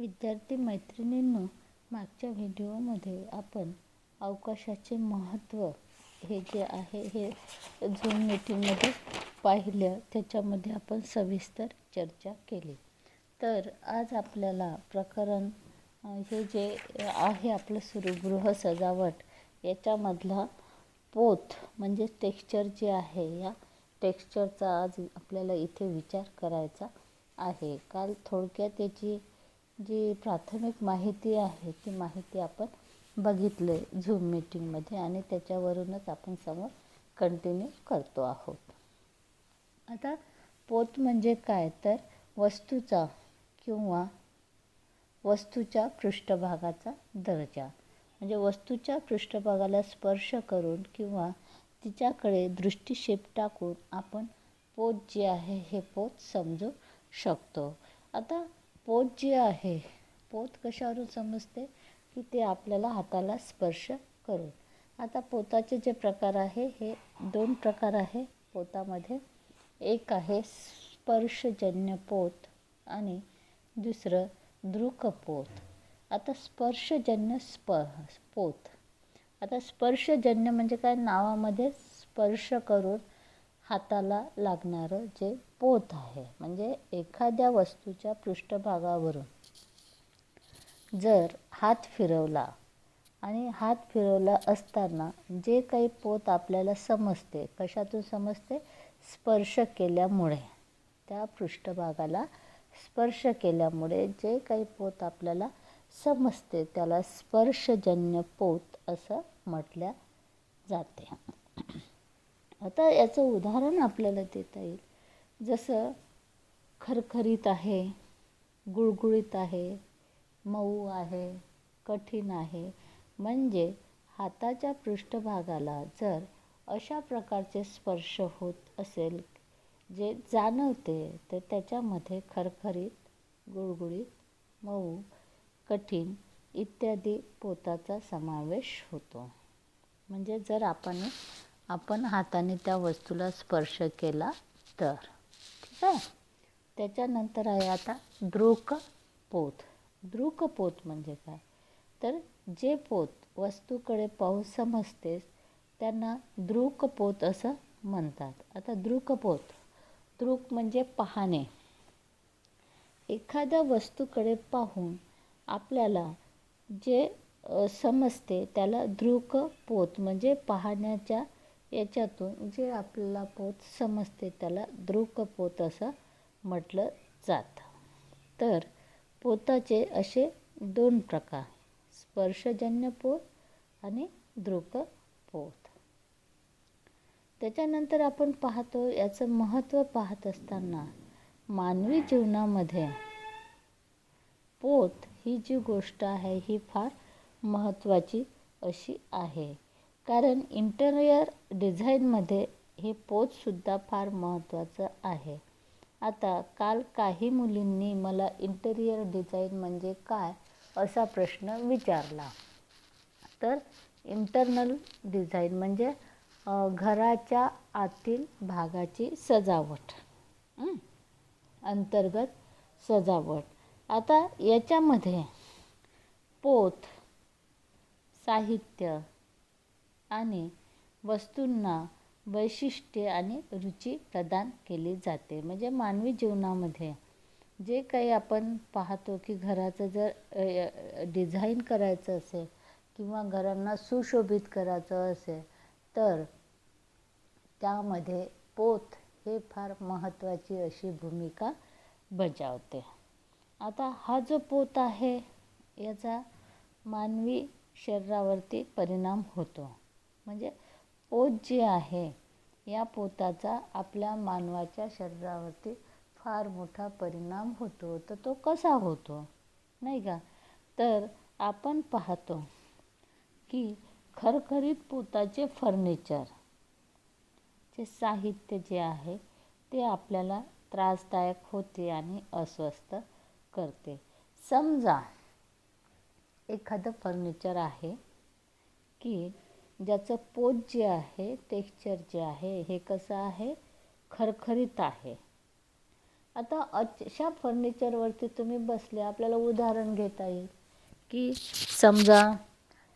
विद्यार्थी मैत्रिणींनो, मागच्या व्हिडिओमध्ये आपण अवकाशाचे महत्त्व हे जे आहे हे झूम मीटिंगमध्ये पाहिलं. त्याच्यामध्ये आपण सविस्तर चर्चा केली. तर आज आपल्याला प्रकरण हे जे आहे आपलं सुरू गृह सजावट याच्यामधला पोत म्हणजे टेक्स्चर जे आहे, या टेक्स्चरचा आज आपल्याला इथे विचार करायचा आहे. काल थोडक्यात याची जी प्राथमिक माहिती आहे ती माहिती आपण बघितले झूम मीटिंगमध्ये आणि त्याच्यावरूनच आपण समोर कंटिन्यू करतो आहोत. आता पोत म्हणजे काय, तर वस्तूचा किंवा वस्तूच्या पृष्ठभागाचा दर्जा. म्हणजे वस्तूच्या पृष्ठभागाला स्पर्श करून किंवा तिच्याकडे दृष्टिक्षेप टाकून आपण पोत जे आहे हे पोत समजू शकतो. आता पोत जे आहे, पोत कशावरून समजते की ते आपल्याला हाताला स्पर्श करून. आता पोताचे जे प्रकार आहे हे 2 प्रकार आहे पोतामध्ये. एक आहे स्पर्शजन्य पोत आणि दुसरं दृक्पोत. आता स्पर्शजन्य पोत. आता स्पर्शजन्य म्हणजे काय, नावामध्ये स्पर्श करून हाताला लागणारं जे पोत आहे. म्हणजे एखाद्या वस्तूच्या पृष्ठभागावरून जर हात फिरवला आणि हात फिरवला असताना जे काही पोत आपल्याला समजते, कशातून समजते, स्पर्श केल्यामुळे, त्या पृष्ठभागाला स्पर्श केल्यामुळे जे काही पोत आपल्याला समजते त्याला स्पर्शजन्य पोत असं म्हटल्या जाते. आता याचं उदाहरण आपल्याला देता येईल. जसं खरखरीत आहे, गुळगुळीत आहे, मऊ आहे, कठीण आहे. म्हणजे हाताच्या पृष्ठभागाला जर अशा प्रकारचे स्पर्श होत असेल जे जाणवते, तर त्याच्यामध्ये खरखरीत, गुळगुळीत, मऊ, कठीण इत्यादी पोताचा समावेश होतो. म्हणजे जर आपण हाताने त्या वस्तूला स्पर्श केला तर. ठीक आहे. त्याच्यानंतर आहे आता दृक्पोत. दृक्पोत म्हणजे काय, तर जे पोत वस्तूकडे पाहून समजते त्यांना दृक्पोत असं म्हणतात. आता दृक्पोत, दृक म्हणजे पाहणे. एखाद्या वस्तूकडे पाहून आपल्याला जे समजते त्याला दृक्पोत म्हणजे पाहण्याच्या याच्यातून जे आपल्याला पोत समजते त्याला दृक्पोत असं म्हटलं जातं. तर पोताचे असे 2 प्रकार, स्पर्शजन्य पोत आणि दृक्पोत. त्याच्यानंतर आपण पाहतो याचं महत्त्व पाहत असताना मानवी जीवनामध्ये पोत ही जी गोष्ट आहे ही फार महत्त्वाची अशी आहे. कारण इंटेरियर डिझाईनमध्ये हे पोतसुद्धा फार महत्त्वाचं आहे. आता काल काही मुलींनी मला इंटेरियर डिझाईन म्हणजे काय असा प्रश्न विचारला. तर इंटरनल डिझाईन म्हणजे घराच्या आतील भागाची सजावट, अंतर्गत सजावट. आता याच्यामध्ये पोत, साहित्य आणि वस्तूंना वैशिष्ट्ये आणि रुची प्रदान केली जाते. म्हणजे मानवी जीवनामध्ये जे काही आपण पाहतो की घराचं जर डिझाईन करायचं असेल किंवा घरांना सुशोभित करायचं असेल तर त्यामध्ये पोत हे फार महत्त्वाची अशी भूमिका बजावते. आता हा जो पोत आहे याचा मानवी शरीरावरती परिणाम होतो. म्हणजे पोत जे आहे या पोताचा आपल्या मानवाच्या शरीरावरती फार मोठा परिणाम होतो. तर तो कसा होतो नाही का, तर आपण पाहतो की खरखरीत पोताचे फर्निचर चे साहित्य जे आहे ते आपल्याला त्रासदायक होते आणि अस्वस्थ करते. समजा एखादं फर्निचर आहे की ज्याचं पोत जे आहे, टेक्स्चर जे आहे हे कसं आहे, खरखरीत आहे. आता अशा फर्निचरवरती तुम्ही बसले, आपल्याला उदाहरण घेता येईल की समजा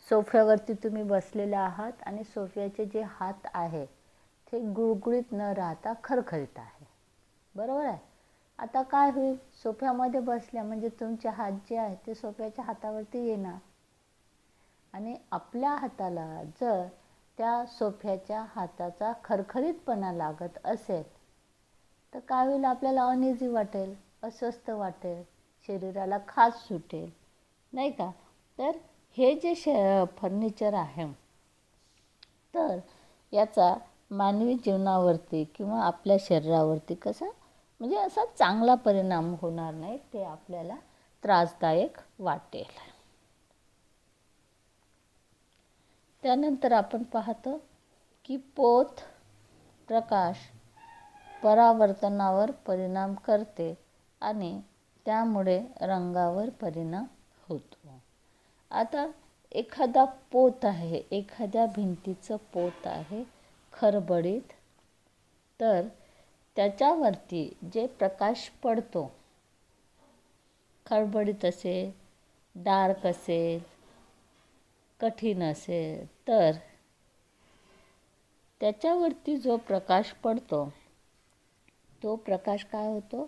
सोफ्यावरती तुम्ही बसलेले आहात आणि सोफ्याचे जे हात आहे ते गुळगुळीत न राहता खरखरीत आहे, बरोबर आहे. आता काय होईल, सोफ्यामध्ये बसल्या म्हणजे तुमचे हात जे आहेत ते सोफ्याच्या हातावरती येणार आणि आपल्या हाताला जर त्या सोफ्याच्या हाताचा खरखरीतपणा लागत असेल तर काय होईल, आपल्याला अनइझी वाटेल, अस्वस्थ वाटेल, शरीराला खाज सुटेल, नाही का. तर हे जे फर्निचर आहे तर याचा मानवी जीवनावरती किंवा आपल्या शरीरावरती कसा म्हणजे असा चांगला परिणाम होणार नाही, ते आपल्याला त्रासदायक वाटेल. त्यानंतर आपण पाहतो की पोत प्रकाश परावर्तनावर परिणाम करते आणि त्यामुळे रंगावर परिणाम होतो. आता एखादा पोत आहे, एखाद्या भिंतीचं पोत आहे खरबडीत, तर त्याच्यावरती जे प्रकाश पडतो, खडबडीत असेल, डार्क असेल, कठीण असेल, तर त्याच्यावरती जो प्रकाश पडतो तो प्रकाश काय होतो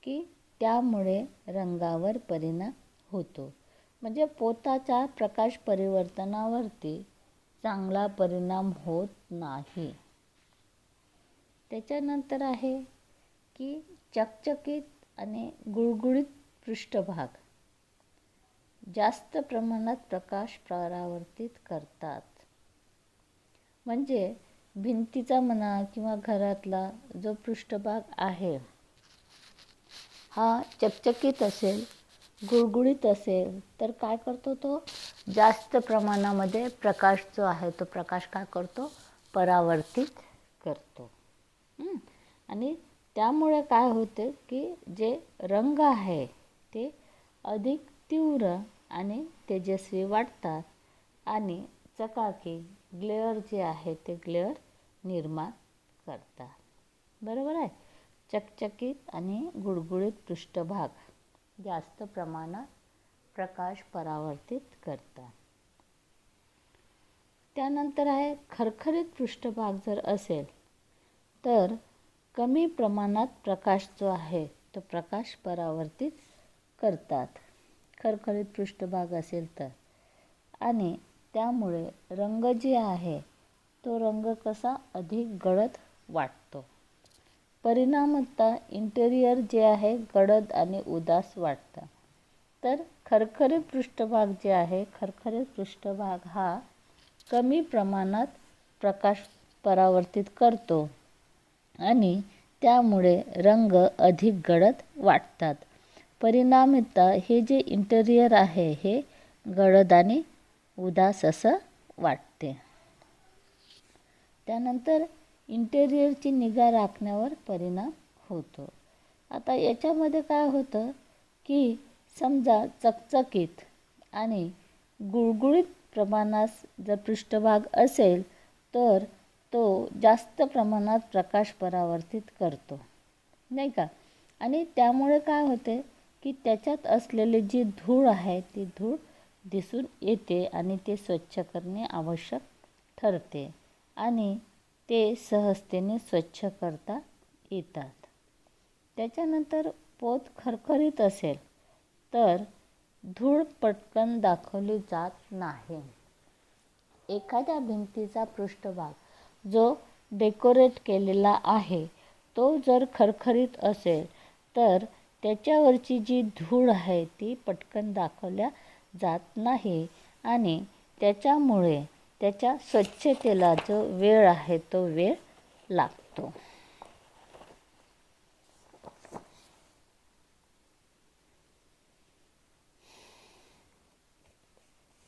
की त्यामुळे रंगावर परिणाम होतो. म्हणजे पोताच्या प्रकाश परिवर्तनावरती चांगला परिणाम होत नाही. त्याच्यानंतर आहे की चकचकीत आणि गुळगुळीत पृष्ठभाग जास्त प्रमाणात प्रकाश परावर्तित करतात. म्हणजे भिंतीचा म्हणा किंवा घरातला जो पृष्ठभाग आहे हा चकचकीत असेल, गुळगुळीत असेल तर काय करतो, तो जास्त प्रमाणामध्ये प्रकाश जो आहे तो प्रकाश काय करतो, परावर्तित करतो. आणि त्यामुळे काय होते की जे रंग आहे ते अधिक तीव्र आणि तेजस्वी वाटतात आणि चकाकी ग्लेअर जे आहे ते ग्लेअर निर्माण करतात, बरोबर आहे. चकचकीत आणि गुळगुळीत पृष्ठभाग जास्त प्रमाणात प्रकाश परावर्तित करतात. त्यानंतर आहे खरखरीत पृष्ठभाग जर असेल तर कमी प्रमाणात प्रकाश जो आहे तो प्रकाश परावर्तित करतात, खरखरीत पृष्ठभाग असेल तर. आणि त्यामुळे रंग जे आहे तो रंग कसा अधिक गडद वाटतो. परिणामतः इंटेरियर जे आहे गडद आणि उदास वाटतं. तर खरखरीत पृष्ठभाग जे आहे, खरखरीत पृष्ठभाग हा कमी प्रमाणात प्रकाश परावर्तित करतो आणि त्यामुळे रंग अधिक गडद वाटतात. परिणामतः हे जे इंटेरियर आहे हे गडद आणि उदास असं वाटते. त्यानंतर इंटेरियरची निगा राखण्यावर परिणाम होतो. आता याच्यामध्ये काय होतं की समजा चकचकीत आणि गुळगुळीत प्रमाणात जर पृष्ठभाग असेल तर तो जास्त प्रमाणात प्रकाश परावर्तित करतो, नाही का. आणि त्यामुळे काय होते की त्याच्यात असलेली जी धूळ आहे ती धूळ दिसून येते आणि ते स्वच्छ करणे आवश्यक ठरते आणि ते सहजतेने स्वच्छ करता येतात. त्याच्यानंतर पोत खरखरीत असेल तर धूळ पटकन दाखवली जात नाही. एखाद्या भिंतीचा पृष्ठभाग जो डेकोरेट केलेला आहे तो जर खरखरीत असेल तर त्याच्यावरची जी धूळ आहे ती पटकन दाखवल्या जात नाही आणि त्याच्यामुळे त्याच्या स्वच्छतेला जो वेळ आहे तो वेळ लागतो.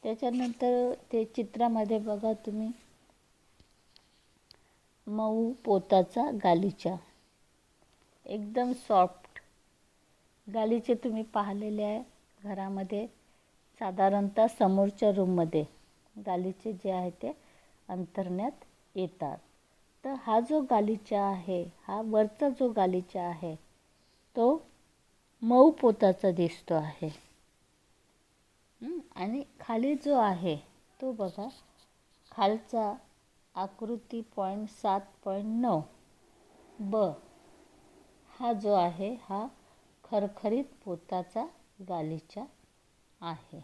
त्याच्यानंतर ते चित्रामध्ये बघा तुम्ही, मऊ पोताचा गालिचा, एकदम सॉफ्ट गालिचे तुम्ही पाहिलेले आहे घरामध्ये. साधारणतः समोरच्या रूममध्ये गालिचे जे आहे ते अंतरण्यात येतात. तर हा जो गालिचा आहे, हा वरचा जो गालिचा आहे तो मऊ पोताचा दिसतो आहे. आणि खाली जो आहे तो बघा, खालचा आकृती 7.9 ब हा जो आहे हा खरखरीत पोताचा गालिचा आहे.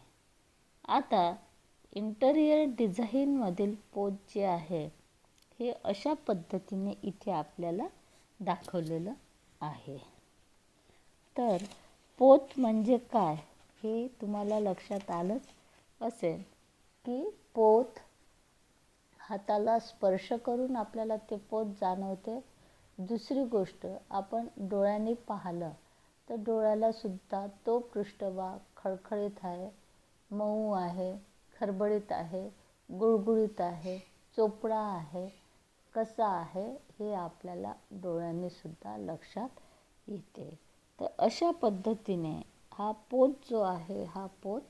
आता इंटेरियर डिझाईनमधील पोत जे आहे हे अशा पद्धतीने इथे आपल्याला दाखवलेलं आहे. तर पोत म्हणजे काय हे तुम्हाला लक्षात आलंच असेल की पोत हाताला स्पर्श करून आपल्याला ते पोत जाणवते. दुसरी गोष्ट, आपण डोळ्यांनी पाहिलं तर डोळ्याला सुद्धा तो पृष्ठभाग खळखळीत आहे, मऊ आहे, खरबडीत आहे, गुळगुळीत आहे, चोपडा आहे, कसा आहे हे आपल्याला डोळ्यांनी सुद्धा लक्षात येते. तर अशा पद्धतीने हा पोत जो आहे हा पोत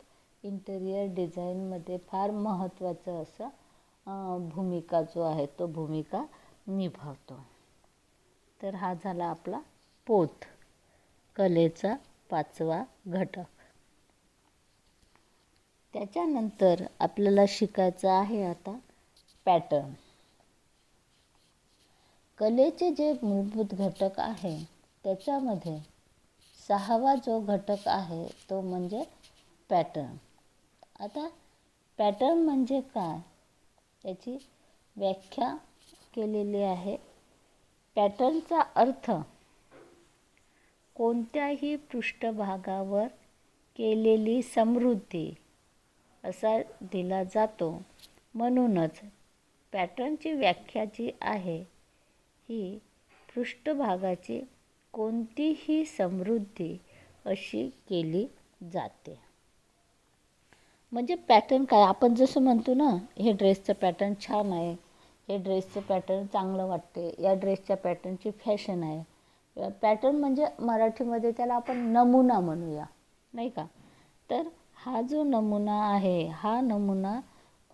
इंटेरियर डिझाईनमध्ये फार महत्त्वाचं असं भूमिका जो आहे तो भूमिका निभावतो. तर हा झाला आपला पोत, कलेचा 5वा घटक. त्याच्यानंतर आपल्याला शिकायचं आहे आता पॅटर्न. कलेचे जे मूलभूत घटक आहे त्याच्यामध्ये 6वा जो घटक आहे तो म्हणजे पॅटर्न. आता पॅटर्न म्हणजे काय याची व्याख्या केलेली आहे. पॅटर्नचा अर्थ कोणत्याही पृष्ठभागावर केलेली समृद्धी असा दिला जातो. म्हणूनच पॅटर्नची व्याख्या जी आहे ही पृष्ठभागाची कोणतीही समृद्धी अशी केली जाते. म्हणजे पॅटर्न काय, आपण जसं म्हणतो ना, हे ड्रेसचं पॅटर्न छान आहे, हे ड्रेसचं पॅटर्न चांगलं वाटते, या ड्रेसच्या पॅटर्नची फॅशन आहे. पॅटर्न म्हणजे मराठीमध्ये त्याला आपण नमुना म्हणूया, नाही का. तर हा जो नमुना आहे हा नमुना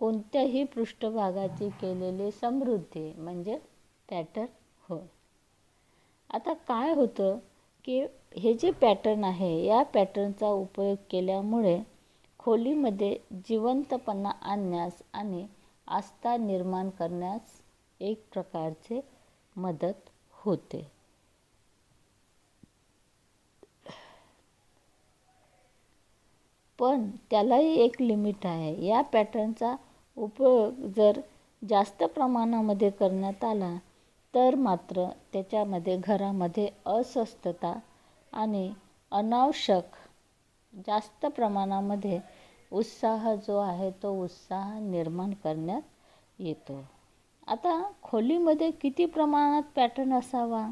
कोणत्याही पृष्ठभागाची केलेली समृद्धी म्हणजे पॅटर्न होय. आता काय होतं की हे जे पॅटर्न आहे या पॅटर्नचा उपयोग केल्यामुळे खोलीमध्ये जिवंतपणा आणण्यास आणि आस्था निर्माण करण्यास एक प्रकारचे मदत होते. पण त्यालाही एक लिमिट आहे. या पॅटर्नचा उपयोग जर जास्त प्रमाणामध्ये करण्यात आला तर मात्र त्याच्यामध्ये घरामध्ये अस्वस्थता आणि अनावश्यक जास्त प्रमाणामध्ये उत्साह जो आहे तो उत्साह निर्माण करण्यात येतो. आता खोलीमध्ये किती प्रमाणात पॅटर्न असावा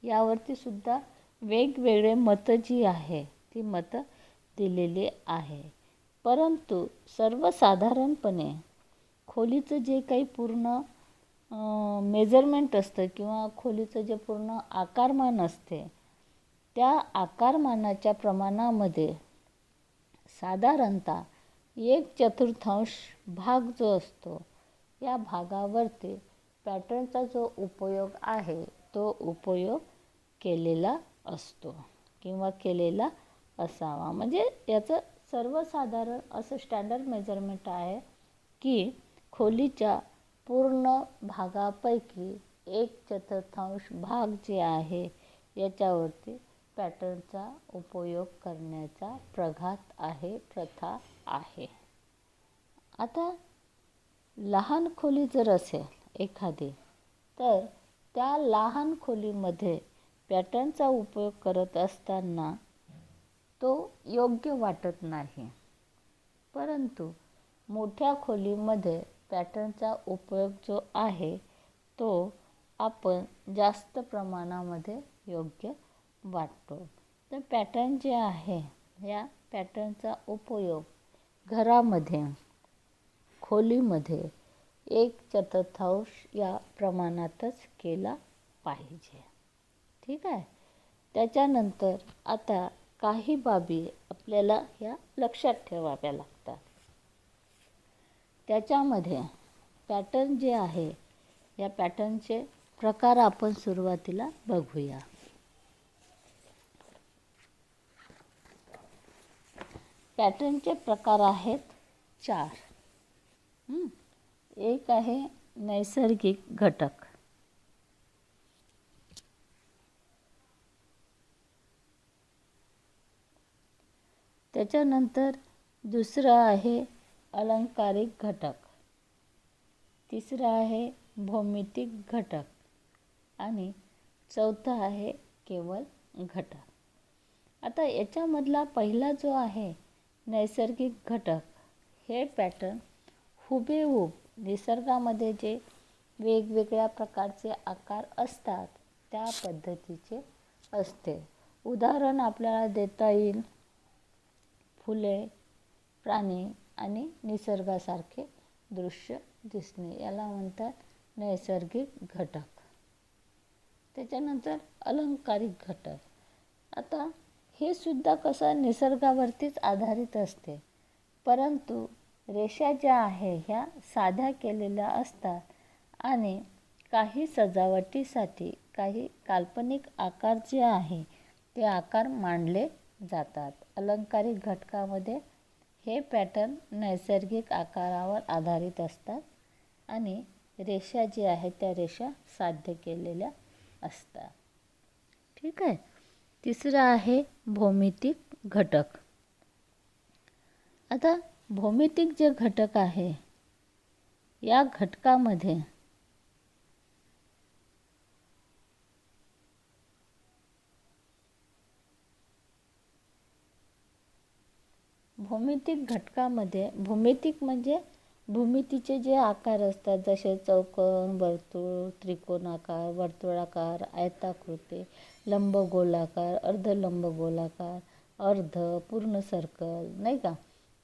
यावरती सुद्धा वेगवेगळे मतं जी आहे ती मतं दिलेली आहे. परंतु सर्वसाधारणपणे खोलीचं जे काही पूर्ण मेजरमेंट असतं किंवा खोलीचं जे पूर्ण आकारमान असते त्या आकारमानाच्या प्रमाणामध्ये साधारणतः 1/4 भाग जो असतो या भागावरती पॅटर्नचा जो उपयोग आहे तो उपयोग केलेला असतो किंवा केलेला असावा. म्हणजे याचं सर्वसाधारण असं स्टँडर्ड मेजरमेंट आहे की खोलीच्या पूर्ण भागापैकी 1/4 भाग जे आहे याच्यावरती पॅटर्नचा उपयोग करण्याचा प्रघात आहे, प्रथा आहे. आता लहान खोली जर असेल एखादी तर त्या लहान खोलीमध्ये पॅटर्नचा उपयोग करत असताना तो योग्य वाटत नाही. परंतु मोठ्या खोलीमध्ये पॅटर्नचा उपयोग जो आहे तो आपण जास्त प्रमाणामध्ये योग्य वाटतो. तर पॅटर्न जे आहे या पॅटर्नचा उपयोग घरामध्ये खोलीमध्ये 1/4 या प्रमाणातच केला पाहिजे. ठीक आहे. त्याच्यानंतर आता काही बाबी आपल्याला ह्या लक्षात ठेवाव्या लागतात. त्याच्यामध्ये पॅटर्न जे आहे या पॅटर्नचे प्रकार आपण सुरुवातीला बघूया. पॅटर्नचे प्रकार आहेत 4. एक आहे नैसर्गिक घटक. त्याच्यानंतर दुसरं आहे अलंकारिक घटक. तिसरं आहे भौमितिक घटक आणि चौथा आहे केवल घटक. आता याच्यामधला पहिला जो आहे नैसर्गिक घटक, हे पॅटर्न हुबेहूब निसर्गामध्ये जे वेगवेगळ्या प्रकारचे आकार असतात त्या पद्धतीचे असते. उदाहरण आपल्याला देता येईल फुले, प्राणी आणि निसर्गासारखे दृश्य दिसणे, याला म्हणतात नैसर्गिक घटक. त्याच्यानंतर अलंकारिक घटक. आता हे सुद्धा कसं निसर्गावरतीच आधारित असते, परंतु रेषा ज्या आहे ह्या साध्या केलेल्या असतात आणि काही सजावटीसाठी काही काल्पनिक आकार जे आहे ते आकार मांडले जातात. अलंकारिक घटकामध्ये हे पॅटर्न नैसर्गिक आकारावर आधारित असतात आणि रेषा जी आहेत त्या रेषा साध्य केलेल्या असतात. ठीक आहे. तिसरं आहे भौमितिक घटक. आता भौमितिक जे घटक आहे या घटकामध्ये भौमितिक म्हणजे भूमितीचे जे आकार असतात, जसे चौकोन, वर्तुळ, त्रिकोणाकार, वर्तुळाकार, आयताकृती, लंबगोलाकार, अर्धलंबगोलाकार, अर्ध, पूर्ण सर्कल, नाही का.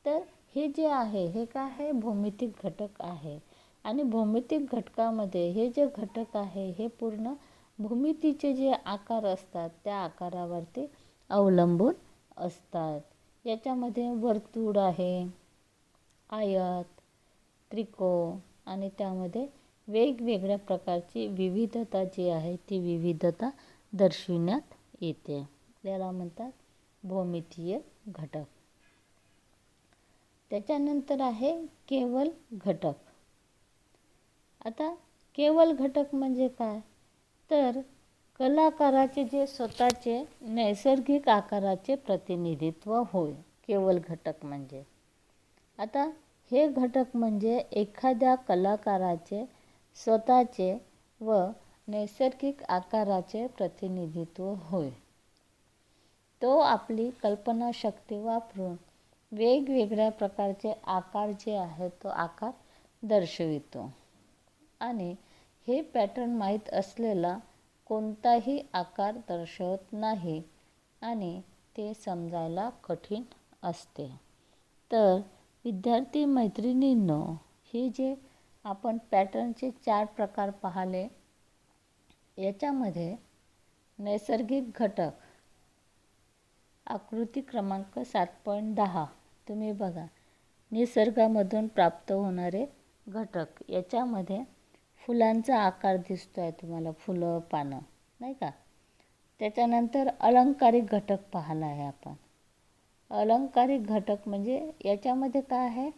तर हे जे आहे हे काय आहे, भौमितिक घटक आहे. आणि भौमितिक घटकामध्ये हे जे घटक आहे हे पूर्ण भूमितीचे जे आकार असतात त्या आकारावरती अवलंबून असतात. याच्यामध्ये वर्तुळ आहे, आयत, त्रिकोण आणि त्यामध्ये वेगवेगळ्या प्रकारची विविधता जी आहे ती विविधता दर्शविण्यात येते. त्याला म्हणतात भौमितीय घटक. त्याच्यानंतर आहे केवल घटक. आता केवल घटक म्हणजे काय, तर कलाकाराचे जे स्वतःचे नैसर्गिक आकाराचे प्रतिनिधित्व होय केवल घटक म्हणजे. आता हे घटक म्हणजे एखाद्या कलाकाराचे स्वतःचे व नैसर्गिक आकाराचे प्रतिनिधित्व होय. तो आपली कल्पनाशक्ती वापरून वेगवेगळ्या प्रकारचे आकार जे आहेत तो आकार दर्शवितो आणि हे पॅटर्न माहीत असलेला कोणताही आकार दर्शवत नाही आणि ते समजायला कठीण असते. तर विद्यार्थी मैत्रिणींनो, हे जे आपण पॅटर्नचे 4 प्रकार पाहिले याच्यामध्ये नैसर्गिक घटक आकृती क्रमांक 7.10 तुम्ही बघा, निसर्गामधून प्राप्त होणारे घटक. याच्यामध्ये फुलांचा आकार दिसतो आहे तुम्हाला, फुलं, पानं, नाही का. त्याच्यानंतर अलंकारिक घटक पाहिला आहे आपण. अलंकारिक घटक म्हणजे याच्यामध्ये काय आहे,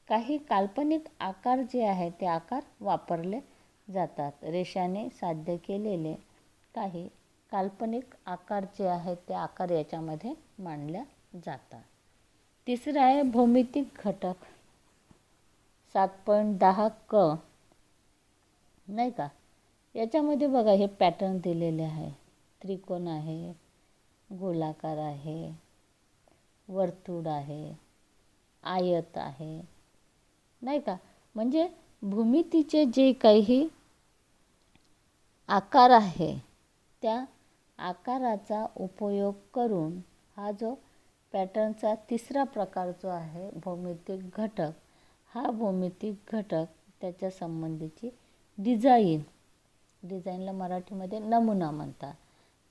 काही काल्पनिक आकार जे आहेत ते आकार वापरले जातात. रेषाने साध्य केलेले काही काल्पनिक आकार जे आहेत ते आकार याच्यामध्ये मांडल्या जातात. तिसरं आहे भौमितिक घटक 7.10 क, नाही का. याच्यामध्ये बघा हे पॅटर्न दिलेले आहे. त्रिकोण आहे, गोलाकार आहे, वर्तुळ आहे, आयत आहे, नाही का. म्हणजे भूमितीचे जे काही आकार आहे त्या आकाराचा उपयोग करून हा जो पॅटर्नचा तिसरा प्रकार जो आहे भौमितिक घटक, हा भौमितिक घटक त्याच्या संबंधीची डिझाईनला मराठीमध्ये नमुना म्हणतात,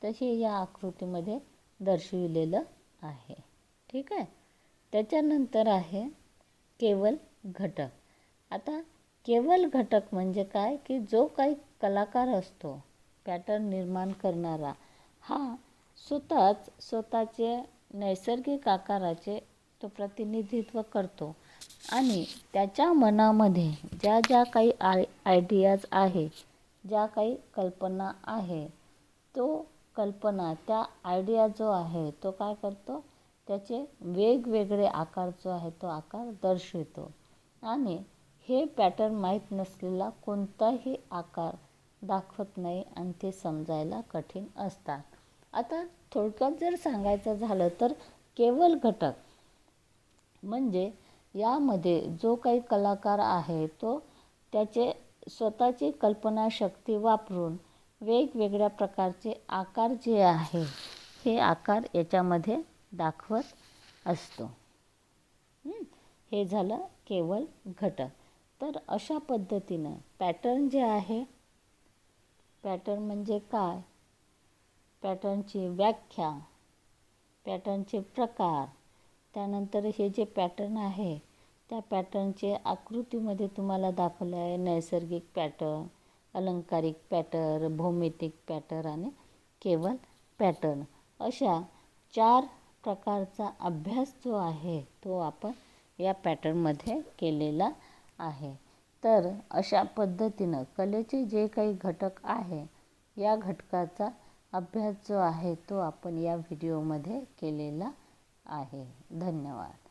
तसे या आकृतीमध्ये दर्शविलेलं आहे. ठीक आहे. त्याच्यानंतर आहे केवल घटक. आता केवल घटक म्हणजे काय, की जो काही कलाकार असतो पॅटर्न निर्माण करणारा, हा स्वतःचे नैसर्गिक आकाराचे तो प्रतिनिधित्व करतो आणि त्याच्या मनामध्ये ज्या ज्या काही आयडियाज आहे, ज्या काही कल्पना आहे, तो कल्पना त्या आयडिया जो आहे तो काय करतो, त्याचे वेगवेगळे आकार जो आहे तो आकार दर्शवितो आणि हे पॅटर्न माहीत नसलेला कोणताही आकार दाखवत नाही आणि ते समजायला कठीण असतात. आता थोडक्यात जर सांगायचं झालं तर केवल घटक म्हणजे यामध्ये जो काही कलाकार आहे तो त्याचे स्वतःची कल्पनाशक्ती वापरून वेगवेगळ्या प्रकारचे आकार जे आहे हे आकार याच्यामध्ये दाखवत असतो. हे झालं केवल घटक. तर अशा पद्धतीनं पॅटर्न जे आहे, पॅटर्न म्हणजे काय, पॅटर्नची व्याख्या, पॅटर्नचे प्रकार, त्यानंतर हे जे पॅटर्न आहे त्या पॅटर्नचे आकृतीमध्ये तुम्हाला दाखवलं आहे नैसर्गिक पॅटर्न, अलंकारिक पॅटर्न, भौमितिक पॅटर्न आणि केवल पॅटर्न, अशा 4 प्रकारचा अभ्यास जो आहे तो आपण या पॅटर्नमध्ये केलेला आहे. तर अशा पद्धतीनं कलेचे जे काही घटक आहे या घटकाचा अभ्यास जो आहे तो आपण या व्हिडिओमध्ये केलेला आहे. धन्यवाद.